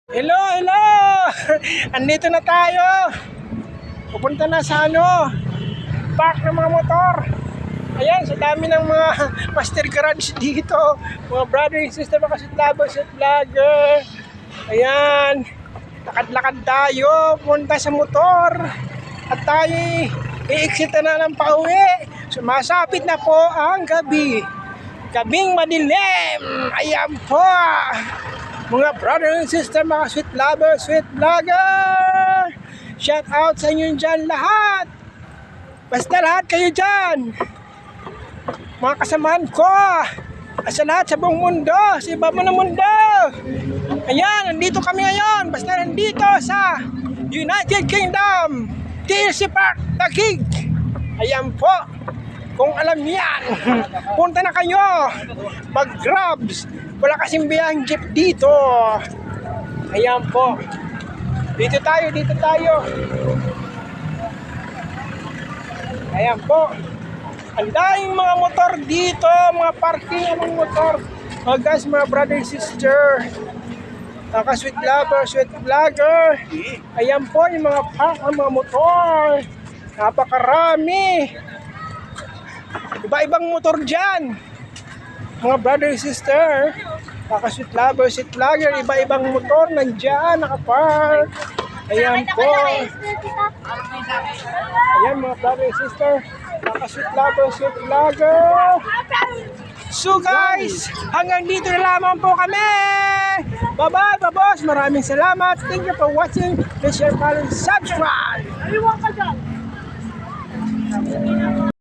Hello, hello! Andito na tayo. Pupunta na sa park ng mga motor. Ayan, sa dami ng mga master garage dito. Mga brother and sister, mga kasitlabos at vlogger. Ayan, lakad-lakad tayo. Punta sa motor. At tayo i-exit na ng pauwi. Sumasapit na po ang gabi. Gabing madilim. Ayan po. Mga brother and sister, mga sweet lovers, sweet vlogger, shout out sa inyo dyan lahat. Basta lahat kayo dyan, mga kasamahan ko, sa lahat sa buong mundo, sa iba mo ng mundo. Ayan, nandito kami ngayon. Basta nandito sa United Kingdom, TLC Park, Taguig. Ayan po. Kung alam yan, punta na kayo, mag-grabs. Wala kasing biyaheng jeep dito. Ayan po. Dito tayo. Ayan po. Ang daming mga motor dito, mga parking ng motor. Mga guys, mga brother and sister, mga sweet lover, sweet vlogger. Ayan po yung mga park ng mga motor. Napakarami. Iba-ibang motor dyan. Mga brother and sister, mga sweet lover, sweet vlogger, iba-ibang motor nandyan, nakapark. Ayan po. Ayan mga brother and sister, mga sweet lover, sweet vlogger. So guys, hanggang dito na lamang po kami. Bye-bye, babos. Maraming salamat. Thank you for watching. Please share, follow, subscribe.